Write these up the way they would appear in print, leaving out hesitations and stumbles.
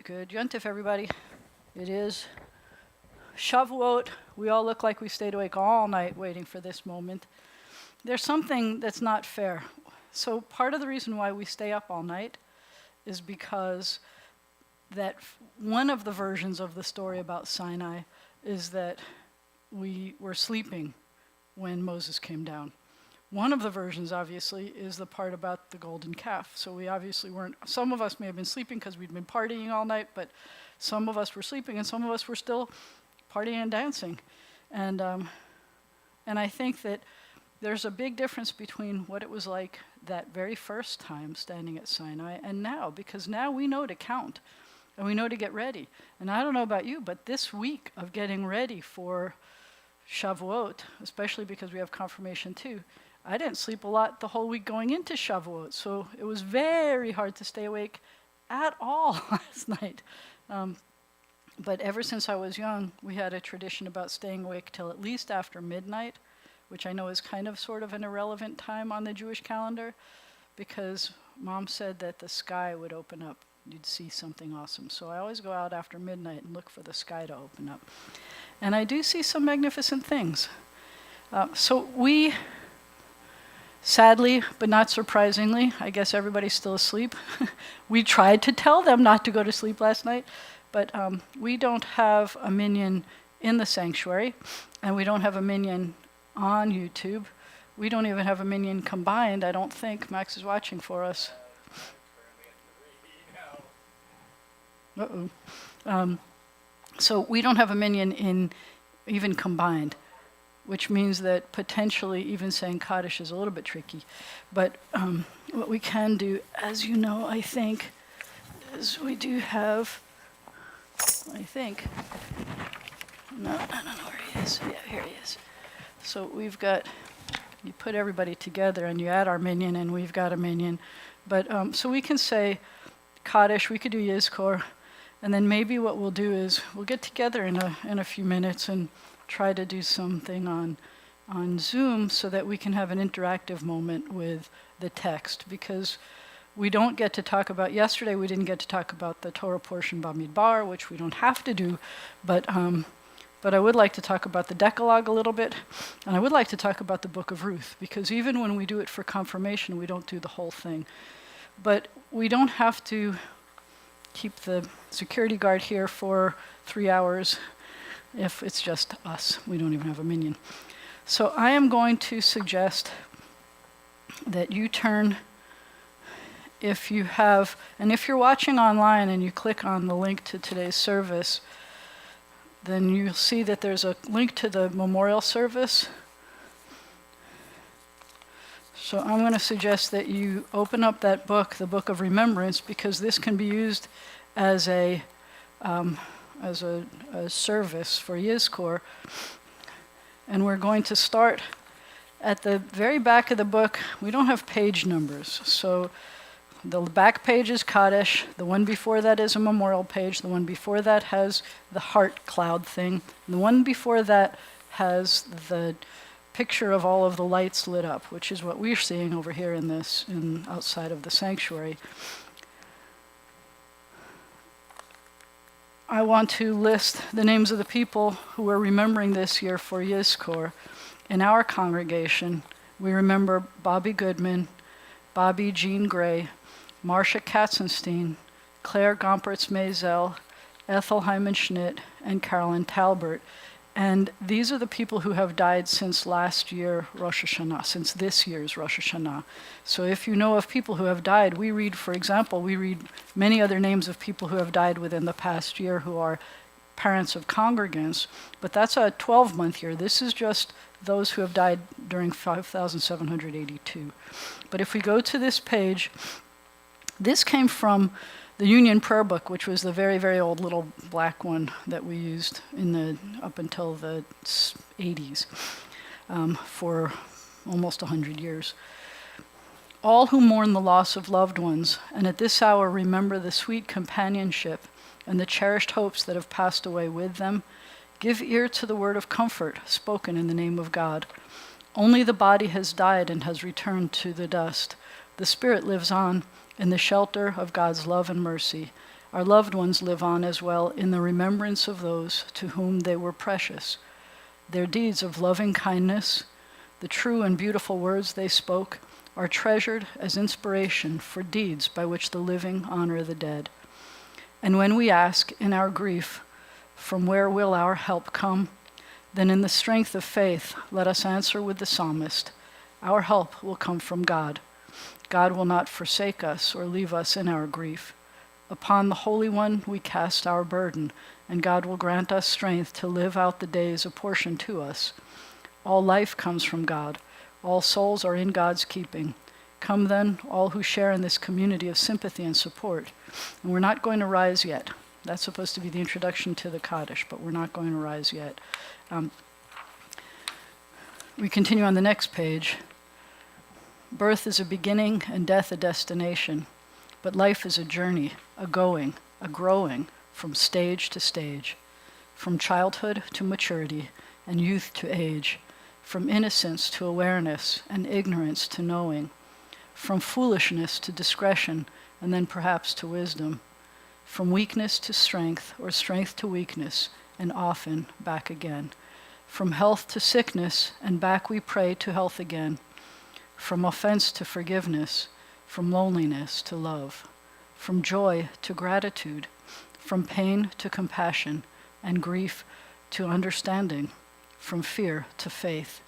Good Yontif, everybody. It is Shavuot. We all look like we stayed awake all night waiting for this moment. There's something that's not fair. So part of the reason why we stay up all night is because that one of the versions of the story about Sinai is that we were sleeping when Moses came down. One of the versions, obviously, is the part about the golden calf. So we obviously weren't, some of us may have been sleeping because we'd been partying all night, but some of us were sleeping and some of us were still partying and dancing. And I think that there's a big difference between what it was like that very first time standing at Sinai and now, because now we know to count and we know to get ready. And I don't know about you, but this week of getting ready for Shavuot, especially because we have confirmation too, I didn't sleep a lot the whole week going into Shavuot, so it was very hard to stay awake at all last night. But ever since I was young, we had a tradition about staying awake till at least after midnight, which I know is kind of sort of an irrelevant time on the Jewish calendar, because Mom said that the sky would open up. You'd see something awesome. So I always go out after midnight and look for the sky to open up. And I do see some magnificent things. So we, sadly, but not surprisingly, I guess everybody's still asleep. We tried to tell them not to go to sleep last night, but we don't have a minyan in the sanctuary, and we don't have a minyan on YouTube. We don't even have a minyan combined, I don't think. Max is watching for us. Uh-oh. So we don't have a minyan in even combined, which means that potentially even saying Kaddish is a little bit tricky. But what we can do, as you know, I think, is we do have, I think, no, I don't know where he is. Yeah, here he is. So we've got, you put everybody together and you add our minyan and we've got a minyan. But so we can say Kaddish, we could do Yizkor, and then maybe what we'll do is we'll get together in a few minutes and try to do something on Zoom so that we can have an interactive moment with the text, because we don't get to talk about, yesterday we didn't get to talk about the Torah portion Bamidbar, which we don't have to do, but I would like to talk about the Decalogue a little bit, and I would like to talk about the Book of Ruth, because even when we do it for confirmation, we don't do the whole thing. But we don't have to keep the security guard here for 3 hours if it's just us. We don't even have a minyan. So I am going to suggest that you turn, if you have, and if you're watching online and you click on the link to today's service, then you'll see that there's a link to the memorial service. So I'm going to suggest that you open up that book, the Book of Remembrance, because this can be used as a service for Yizkor. And we're going to start at the very back of the book. We don't have page numbers, so the back page is Kaddish, the one before that is a memorial page, the one before that has the heart cloud thing, and the one before that has the picture of all of the lights lit up, which is what we're seeing over here in outside of the sanctuary. I want to list the names of the people who are remembering this year for Yizkor. In our congregation, we remember Bobby Goodman, Bobby Jean Gray, Marcia Katzenstein, Claire Gompertz-Mazel, Ethel Hyman Schnitt, and Carolyn Talbert. And these are the people who have died since last year Rosh Hashanah, since this year's Rosh Hashanah. So if you know of people who have died, we read, for example, many other names of people who have died within the past year who are parents of congregants, but that's a 12-month year. This is just those who have died during 5,782. But if we go to this page, this came from the Union Prayer Book, which was the very, very old little black one that we used up until the 80s for almost 100 years. All who mourn the loss of loved ones, and at this hour remember the sweet companionship and the cherished hopes that have passed away with them, give ear to the word of comfort spoken in the name of God. Only the body has died and has returned to the dust. The spirit lives on in the shelter of God's love and mercy. Our loved ones live on as well in the remembrance of those to whom they were precious. Their deeds of loving kindness, the true and beautiful words they spoke, are treasured as inspiration for deeds by which the living honor the dead. And when we ask in our grief, from where will our help come? Then in the strength of faith, let us answer with the psalmist, our help will come from God. God will not forsake us or leave us in our grief. Upon the Holy One we cast our burden, and God will grant us strength to live out the days apportioned to us. All life comes from God. All souls are in God's keeping. Come then, all who share in this community of sympathy and support. And we're not going to rise yet. That's supposed to be the introduction to the Kaddish, but we're not going to rise yet. We continue on the next page. Birth is a beginning and death a destination, but life is a journey, a going, a growing from stage to stage, from childhood to maturity and youth to age, from innocence to awareness and ignorance to knowing, from foolishness to discretion and then perhaps to wisdom, from weakness to strength or strength to weakness and often back again, from health to sickness and back we pray to health again, from offense to forgiveness, from loneliness to love, from joy to gratitude, from pain to compassion and grief to understanding, from fear to faith,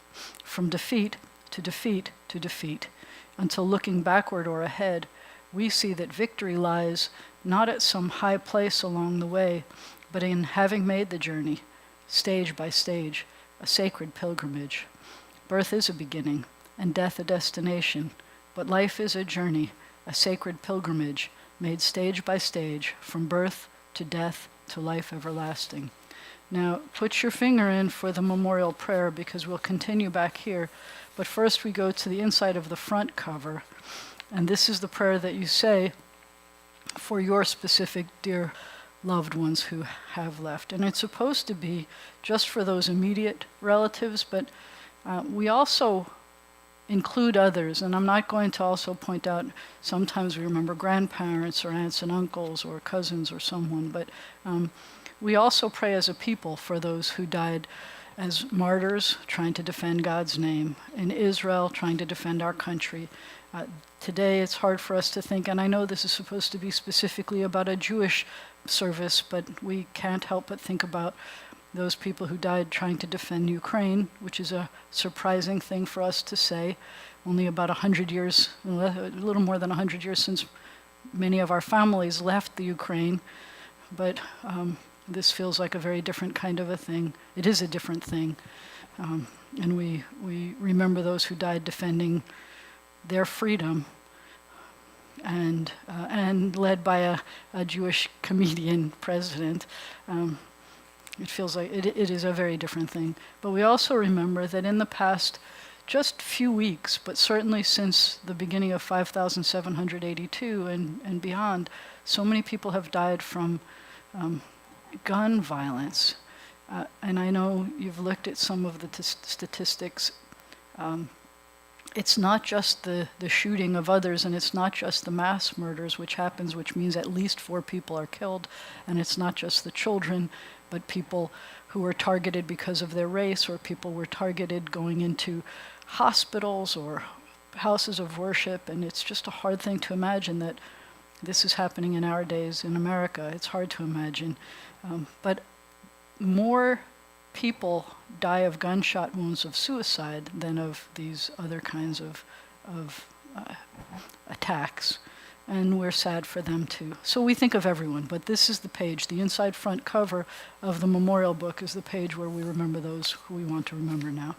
from defeat to defeat to defeat, until looking backward or ahead, we see that victory lies not at some high place along the way, but in having made the journey, stage by stage, a sacred pilgrimage. Birth is a beginning, and death a destination, but life is a journey, a sacred pilgrimage, made stage by stage, from birth to death to life everlasting. Now, put your finger in for the memorial prayer because we'll continue back here. But first we go to the inside of the front cover. And this is the prayer that you say for your specific dear loved ones who have left. And it's supposed to be just for those immediate relatives, but we also include others. And I'm not going to also point out, sometimes we remember grandparents or aunts and uncles or cousins or someone, but we also pray as a people for those who died as martyrs trying to defend God's name, in Israel trying to defend our country. Today it's hard for us to think, and I know this is supposed to be specifically about a Jewish service, but we can't help but think about those people who died trying to defend Ukraine, which is a surprising thing for us to say. Only about 100 years, a little more than 100 years since many of our families left the Ukraine, but this feels like a very different kind of a thing. It is a different thing. And we remember those who died defending their freedom and led by a Jewish comedian president. It feels like it is a very different thing. But we also remember that in the past just few weeks, but certainly since the beginning of 5,782 and beyond, so many people have died from gun violence. And I know you've looked at some of the statistics. It's not just the shooting of others, and it's not just the mass murders, which happens, which means at least 4 people are killed. And it's not just the children, but people who were targeted because of their race, or people were targeted going into hospitals or houses of worship. And it's just a hard thing to imagine that this is happening in our days in America. It's hard to imagine. But more people die of gunshot wounds of suicide than of these other kinds of attacks. And we're sad for them too. So we think of everyone, but this is the page. The inside front cover of the memorial book is the page where we remember those who we want to remember now.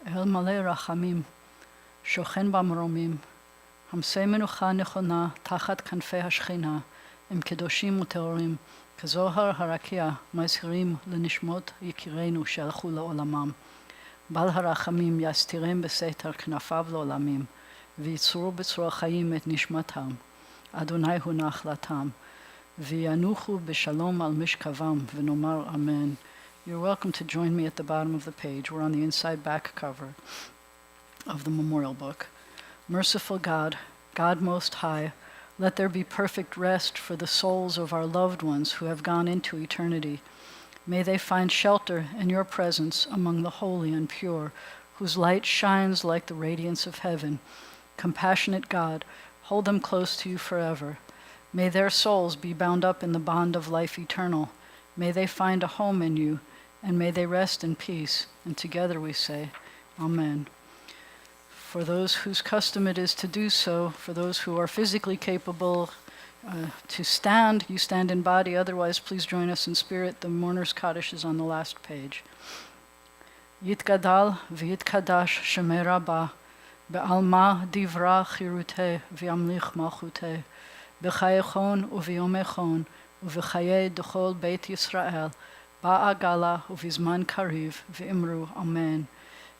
El male rachamim, shochen bamromim, hamsei menucha nechona tachat kanfei hashchina, im kedoshim uteorim, kazohar harakia, mazhirim lenishmot yikirenu shelchu laolamam. Bal harachamim yastirem beseter knafav laolamim, ויצרו בצרור חיים את נשמתם, אדוני הוא נחלתם, וינוחו בשלום על משכבם, ונאמר אמן. You're welcome to join me at the bottom of the page. We're on the inside back cover of the memorial book. Merciful God, God Most High, let there be perfect rest for the souls of our loved ones who have gone into eternity. May they find shelter in your presence among the holy and pure, whose light shines like the radiance of heaven. Compassionate God, hold them close to you forever. May their souls be bound up in the bond of life eternal. May they find a home in you, and may they rest in peace. And together we say, Amen. For those whose custom it is to do so, for those who are physically capable to stand, you stand in body. Otherwise, please join us in spirit. The mourner's Kaddish is on the last page. Yitgadal v'yitkadash shemei Rabbah, Be'alma divra chirute v'yamlich malchute, b'chayechon u'v'yomechon, u'v'chaye d'chol Beit Yisrael, ba'agala u'v'zman kariv, v'imru Amen.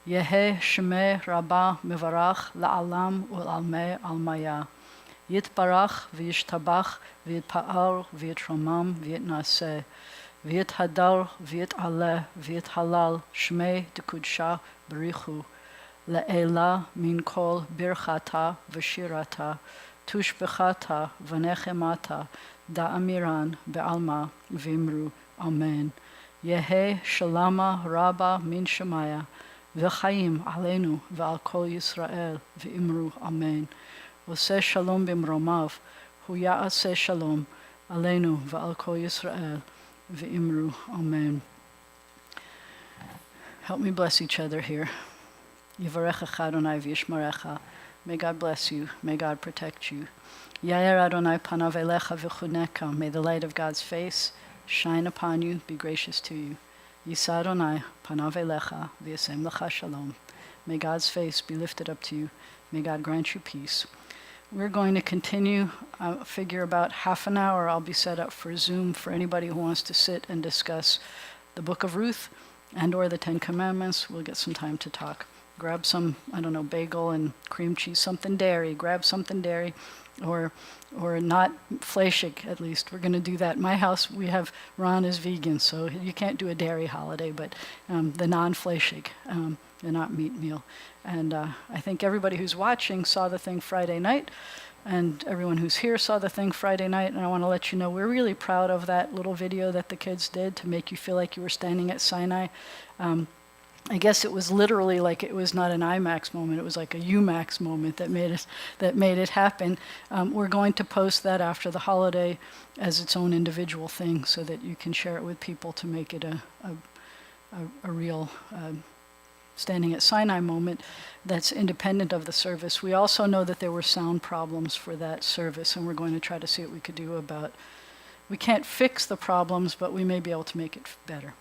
Yehe shemei Rabbah mevarach la'alam u'almei almaya. Yitbarach v'yishtabach v'yitpa'ar v'yitromam v'yitnaseh, v'yithadar v'yitaleh v'yithalal shmei d'kudsha b'richu. Le'ela min kol birchata v'shirata, tushbechata v'nechemata, da'amiran be'alma v'imru Amen. Yehe shalama rabba min shemaya, v'chaim aleinu v'al kol Yisrael v'imru Amen. Oseh shalom b'mromav, hu ya'aseh shalom aleinu v'al kol Yisrael v'imru Amen. Help me bless each other here. Yivarecha Adonai v'yishmarecha. May God bless you. May God protect you. Yair Adonai panav elecha v'chuneka. May the light of God's face shine upon you, be gracious to you. Yisa Adonai panav elecha v'yasem lecha shalom. May God's face be lifted up to you. May God grant you peace. We're going to continue. I figure about half an hour I'll be set up for Zoom for anybody who wants to sit and discuss the book of Ruth and or the Ten Commandments. We'll get some time to talk. Grab some, bagel and cream cheese, something dairy. Grab something dairy, or not fleischig at least. We're going to do that. In my house, Ron is vegan, so you can't do a dairy holiday, but the non-fleischig, the not meat meal. And I think everybody who's watching saw the thing Friday night, and everyone who's here saw the thing Friday night, and I want to let you know we're really proud of that little video that the kids did to make you feel like you were standing at Sinai. I guess it was literally like it was not an IMAX moment, it was like a UMAX moment that made it happen. We're going to post that after the holiday as its own individual thing so that you can share it with people to make it a real standing at Sinai moment that's independent of the service. We also know that there were sound problems for that service, and we're going to try to see what we could do about. We can't fix the problems, but we may be able to make it better.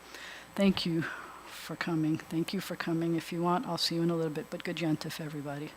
Thank you for coming. Thank you for coming. If you want, I'll see you in a little bit, but good Yantif, everybody.